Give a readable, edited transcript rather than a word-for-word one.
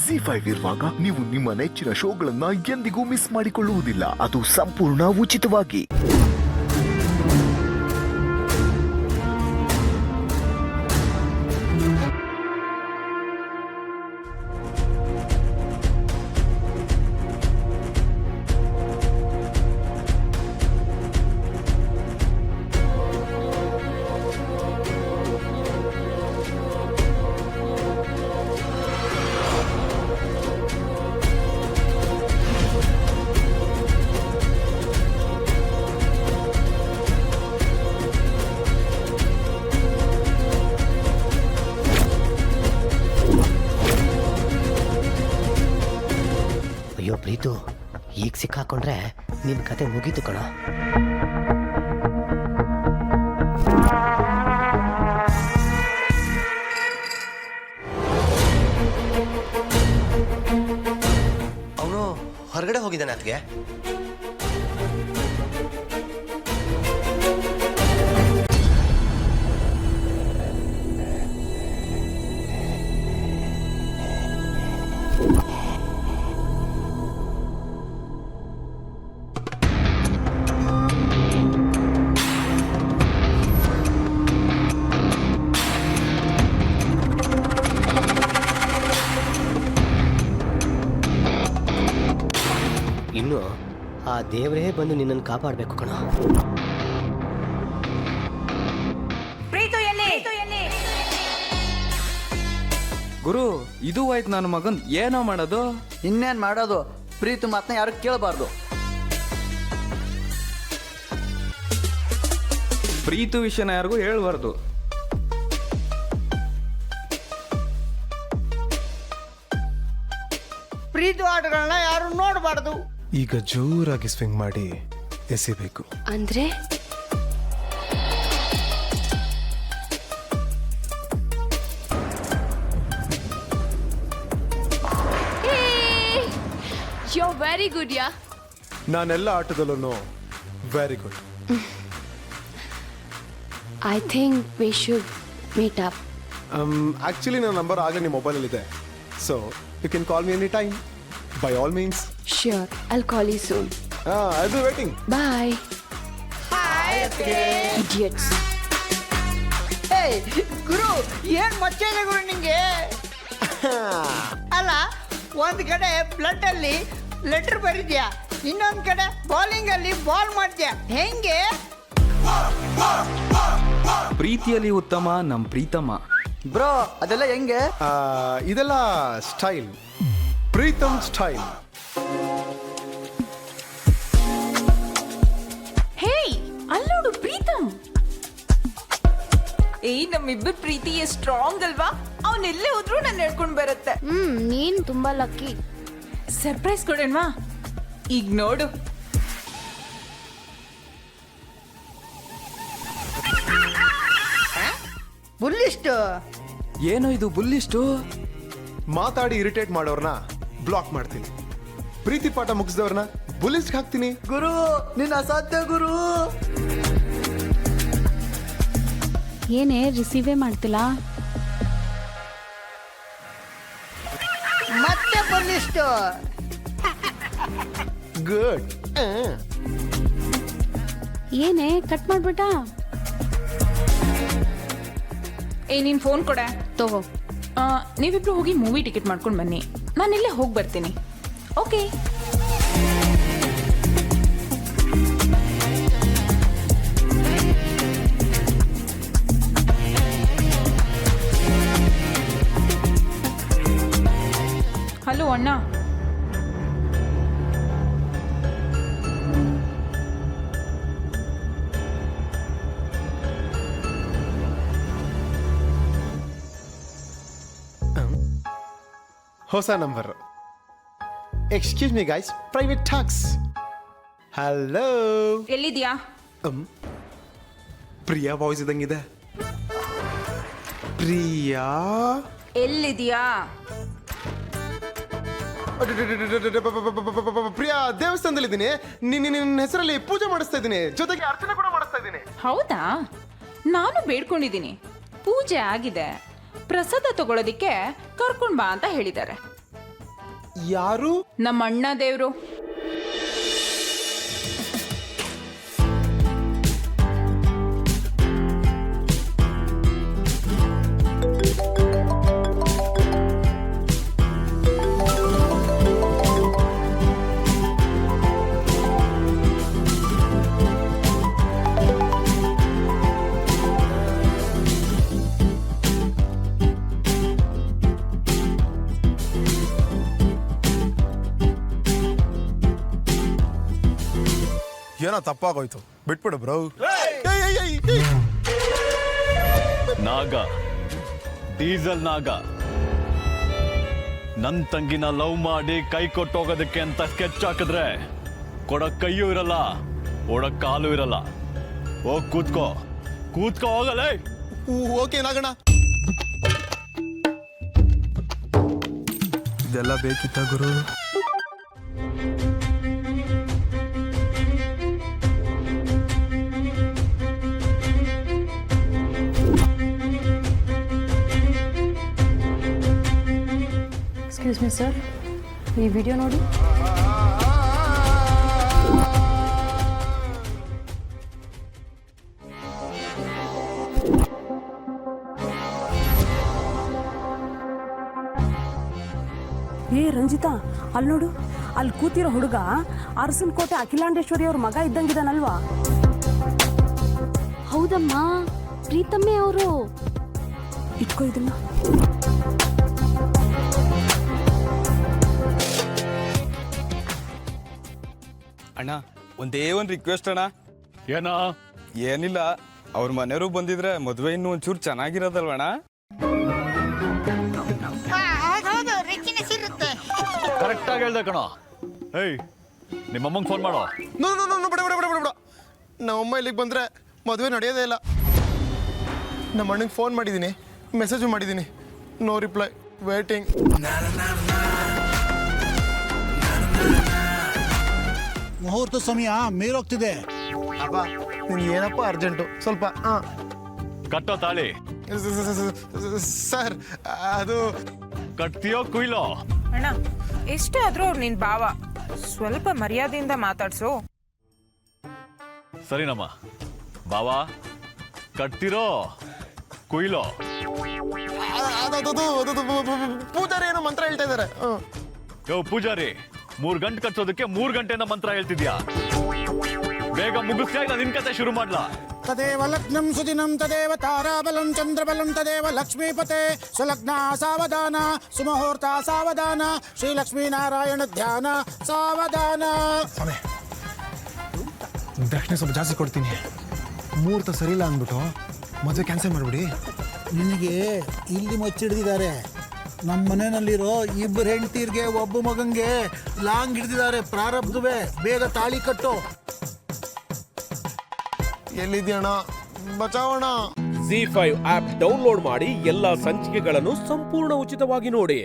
ZEE5 ಇರುವಾಗ ನೀವು ನಿಮ್ಮ ನೆಚ್ಚಿನ ಶೋಗಳನ್ನ ಎಂದಿಗೂ ಮಿಸ್ ಮಾಡಿಕೊಳ್ಳುವುದಿಲ್ಲ. ಅದು ಸಂಪೂರ್ಣ ಉಚಿತವಾಗಿ. ಅಯ್ಯೋ ಪ್ರೀತು, ಈಗ ಸಿಕ್ಕಾಕೊಂಡ್ರೆ ನಿನ್ ಕತೆ ಮುಗೀತು ಕಣ. ಅವನು ಹೊರಗಡೆ ಹೋಗಿದ್ದಾನೆ ಅತ್ಗೆ. ಇನ್ನು ಆ ದೇವರೇ ಬಂದು ನಿನ್ನನ್ನು ಕಾಪಾಡಬೇಕು ಕಣ. ಗುರು, ಇದು ಆಯ್ತು ನನ್ನ ಮಗನ್ ಏನೋ ಮಾಡೋದು. ಇನ್ನೇನ್ ಮಾಡೋದು, ಪ್ರೀತು ಮಾತನ್ನ ಯಾರು ಕೇಳಬಾರ್ದು. ಪ್ರೀತು ವಿಷಯನ ಯಾರಿಗೂ ಹೇಳ್ಬಾರ್ದು. ಪ್ರೀತಿ ಆಟಗಳನ್ನ ಯಾರು ನೋಡಬಾರ್ದು. ಈಗ ಜೋರಾಗಿ ಸ್ವಿಂಗ್ ಮಾಡಿ ಎಸಿಬೇಕು. ಅಂದ್ರೆ ಯು ವೆರಿ ಗುಡ್ ಯಾ. ನಾನೆಲ್ಲ ಆಟದಲ್ಲೂ very good. I think we should meet up. Actually ನನ್ನ ನಂಬರ್ ಆಗಲೇ ನಿಮ್ಮ ಮೊಬೈಲಲ್ಲಿದೆ, so you can call me any time by all means. Sure, I'll call you soon. I'll be waiting. Bye. Idiots. ಗುರು, ಏನ್ ಮಚ್ಚ ಇದೆ ಗುರು ನಿಂಗೆ? ಅಲ್ಲ, ಒಂದ್ ಕಡೆ ಬ್ಲಡ್ ಅಲ್ಲಿ ಲೆಟರ್ ಬರೀದ್ಯಾ, ಇನ್ನೊಂದ್ ಕಡೆ ಬೌಲಿಂಗ್ ಅಲ್ಲಿ ಬಾಲ್ ಮಾಡ್ತೀಯಾ, ಹೆಂಗೆ? ಪ್ರೀತಿಯಲ್ಲಿ ಉತ್ತಮ ನಮ್ ಪ್ರೀತಮ. ಬ್ರೋ, ಅದೆಲ್ಲ ಹೆಂಗೆ? ಇದೆಲ್ಲ ಸ್ಟೈಲ್, ಪ್ರೀತಮ್ ಸ್ಟೈಲ್. ಹೇಯ್, ಅಲ್ಲೋಡು ಪ್ರೀತಮ್. ನಮ್ಮಿಬ್ಬರ ಪ್ರೀತಿ ಸ್ಟ್ರಾಂಗ್ ಅಲ್ವಾ? ಅವನೆಲ್ಲೇ ಹೋದ್ರು ನಾನು ಹೇಳ್ಕೊಂಡ್ ಬರುತ್ತೆ. ನೀನ್ ತುಂಬಾ ಲಕ್ಕಿ. ಸರ್ಪ್ರೈಸ್ ಕೊಡೋಣವಾ? ಈಗ ನೋಡು. ಬುಲ್ಲಿಸ್ಟ್. ಏನೋ ಇದು ಬುಲ್ಲಿಷ್ಟು. ಮಾತಾಡಿ ಇರಿಟೇಟ್ ಮಾಡೋರ್ನ ಬ್ಲಾಕ್ ಮಾಡ್ತೀನಿ, ಪ್ರೀತಿ ಪಾಠ ಮುಗಿಸಿದವ್ರನ್ನ ಬುಲಿಸ್ಟ್ ಹಾಕ್ತೀನಿ. ಗುರು, ನಿನ್ನ ಅಸಾಧ್ಯ ಗುರು. ಏನೇ ರಿಸೀವೇ ಮಾಡ್ತಿಲ್ಲ? ಮತ್ತೆ ಬುಲ್ಲಿಸ್ಟ್. ಗುಡ್. ಏನೇ ಕಟ್ ಮಾಡ್ಬಿಟ್ಟ? ನೀನ್ ಫೋನ್ ಕೊಡ. ತಗೋ. ನೀವಿಬ್ರು ಹೋಗಿ ಮೂವಿ ಟಿಕೆಟ್ ಮಾಡ್ಕೊಂಡು ಬನ್ನಿ, ನಾನು ಇಲ್ಲೇ ಹೋಗಿ ಬರ್ತೀನಿ. ಓಕೆ. ಹಲೋ ಅಣ್ಣ. ಹೊಸ number. Excuse me guys, private talks. Hello, ಎಲ್ಲಿದ್ಯಾ? ಪ್ರಿಯಾ ವಾಯ್ಸ್ ಇದ್ದಂಗಿದೆ. ಪ್ರಿಯಾ ಎಲ್ಲಿದ್ಯಾ? ಪ್ರಿಯಾ, ದೇವಸ್ಥಾನದಲ್ಲಿದ್ದೀನಿ. ನಿನ್ನ ಹೆಸರಲ್ಲಿ ಪೂಜೆ ಮಾಡಿಸ್ತಾ ಇದ್ದೀನಿ, ಜೊತೆಗೆ ಅರ್ಚನೆ ಕೂಡ ಮಾಡಿಸ್ತಾ ಇದ್ದೀನಿ. ಹೌದಾ? ನಾನು ಬೇಡ್ಕೊಂಡಿದ್ದೀನಿ, ಪೂಜೆ ಆಗಿದೆ, ಪ್ರಸಾದ ತಗೊಳ್ಳೋದಿಕ್ಕೆ ಕರ್ಕೊಂಡ್ ಬಾ ಅಂತ ಹೇಳಿದ್ದಾರೆ. ಯಾರು? ನಮ್ಮ ಅಣ್ಣ ದೇವ್ರು. ಏನೋ ತಪ್ಪಾಗೋಯ್ತು, ಬಿಟ್ಬಿಡು ಬ್ರೋ. ನಾಗ, ಡೀಸೆಲ್ ನಾಗ, ನನ್ ತಂಗಿನ ಲವ್ ಮಾಡಿ ಕೈ ಕೊಟ್ಟೋಗೋದಕ್ಕೆ ಅಂತ ಸ್ಕೆಚ್ ಹಾಕಿದ್ರೆ ಕೊಡಕ್ ಕೈಯೂ ಇರಲ್ಲ, ಓಡಕ್ ಕಾಲು ಇರಲ್ಲ. ಹೋಗ್ ಕೂತ್ಕೋ ಹೋಗಲೇ. ಓಕೆ ನಾಗಣ್ಣ. ಇದೆಲ್ಲ ಬೇಕಿತ್ತ ಗುರು? ಎಕ್ಸ್ಕ್ಯೂಸ್ ಮಿ ಸರ್, ಈ ವಿಡಿಯೋ ನೋಡಿ. ಏ ರಂಜಿತಾ, ಅಲ್ಲಿ ನೋಡು, ಅಲ್ಲಿ ಕೂತಿರೋ ಹುಡುಗ ಅರಸನಕೋಟೆ ಅಖಿಲಾಂಡೇಶ್ವರಿ ಅವ್ರ ಮಗ ಇದ್ದಂಗಿದಾನಲ್ವಾ? ಹೌದಮ್ಮ, ಪ್ರೀತಮ್ಮೆ ಅವರು. ಇಟ್ಕೋ ಇದನ್ನ. ಅಣ್ಣ ಒಂದೇ ಒಂದು ರಿಕ್ವೆಸ್ಟ್ ಅಣ್ಣ. ಏನಾ? ಏನಿಲ್ಲ, ಅವ್ರ ಮನೆಯವರು ಬಂದಿದ್ರೆ ಮದುವೆ ಇನ್ನೂ ಒಂಚೂರು ಚೆನ್ನಾಗಿರೋದಲ್ವಣ್ಣ? ಹೌದು, ರಿಚ್ನೆಸ್ ಇರುತ್ತೆ. ಕರೆಕ್ಟ್ ಆಗಿ ಹೇಳ್ದೆ ಕಣೋ. ಏಯ್, ನಿಮ್ಮಮ್ಮಂಗೆ ಫೋನ್ ಮಾಡೋ. ನೋ ನೋ ನೋ ಬಿಡ ಬಿಡ ಬಿಡ ಬಿಡ. ನಮ್ಮಮ್ಮ ಇಲ್ಲಿಗೆ ಬಂದರೆ ಮದುವೆ ನಡೆಯೋದೇ ಇಲ್ಲ. ನಮ್ಮ ಅಣ್ಣಂಗೆ ಫೋನ್ ಮಾಡಿದ್ದೀನಿ, ಮೆಸೇಜು ಮಾಡಿದ್ದೀನಿ, ನೋ ರಿಪ್ಲೈ, ವೇಟಿಂಗ್. ಮುಹೂರ್ತ ಸಮಯ ಮೀರೋಗ್ತಿದೆ. ಅಪ್ಪ ನಿನ್ಗೆ ಏನಪ್ಪ ಅರ್ಜೆಂಟು? ಸ್ವಲ್ಪ ಕಟ್ಟೋ ತಾಳಿ. ಸರ್ ಅದು ಕಟ್ತೀಯೋ ಕುಯ್ಲೋ? ಅಣ್ಣ, ಎಷ್ಟೇ ಆದ್ರೂ ಅವ್ರು ನಿನ್ ಭಾವ, ಸ್ವಲ್ಪ ಮರ್ಯಾದೆಯಿಂದ ಮಾತಾಡ್ಸು. ಸರಿನಮ್ಮ. ಬಾವಾ, ಕಟ್ತಿರೋ ಕುಯ್ಲೋ? ಪೂಜಾರಿ ಏನೋ ಮಂತ್ರ ಹೇಳ್ತಾ ಇದ್ದಾರೆ. ಯೋ ಪೂಜಾರಿ, 3 ಗಂಟೆ ಕಟ್ಸೋದಕ್ಕೆ 3 ಗಂಟೆಯಿಂದ ಮಂತ್ರ ಹೇಳ್ತಿದ್ಯಾ? ಬೇಗ ಮುಗಿಸ್ತಾ ಇಲ್ಲ, ನಿನ್ ಕತೆ ಶುರು ಮಾಡ್ಲಾ? ತದೇವ ಲಗ್ನಂ ಸುದಿನಂ ತದೇವ ತಾರಾಬಲಂ ಚಂದ್ರಬಲಂ ತದೇವ ಲಕ್ಷ್ಮೀಪತೆ ಸುಲಗ್ನ ಸಾವಧಾನ ಸುಮುಹೂರ್ತ ಸಾವಧಾನ ಶ್ರೀ ಲಕ್ಷ್ಮೀನಾರಾಯಣ ಧ್ಯಾನ ಸಾವಧಾನ. ದಕ್ಷಿಣ ಸ್ವಲ್ಪ ಜಾಸ್ತಿ ಕೊಡ್ತೀನಿ. ಮುಹೂರ್ತ ಸರಿ ಇಲ್ಲ ಅಂದ್ಬಿಟ್ಟು ಮದುವೆ ಕ್ಯಾನ್ಸಲ್ ಮಾಡಿಬಿಡಿ. ನಿನಗೆ ಇಲ್ಲಿ ಮುಚ್ಚಿಡ್ದಿದ್ದಾರೆ. ನಮ್ಮ ಮನೆಯಲ್ಲಿರೋ 2 ಹೆಂಡತಿರ್ಗೆ ಒಬ್ಬ ಮಗಂಗೆ ಲಾಂಗ್ ಹಿಡ್ದಿದ್ದಾರೆ. ಪ್ರಾರಬ್ಧವೇ, ಬೇಗ ತಾಳಿ ಕಟ್ಟು. ಎಲ್ಲಿದ್ಯಣ್ಣ? ಬಚಾವಣ. ZEE5 ಆಪ್ ಡೌನ್ಲೋಡ್ ಮಾಡಿ ಎಲ್ಲಾ ಸಂಚಿಕೆಗಳನ್ನು ಸಂಪೂರ್ಣ ಉಚಿತವಾಗಿ ನೋಡಿ.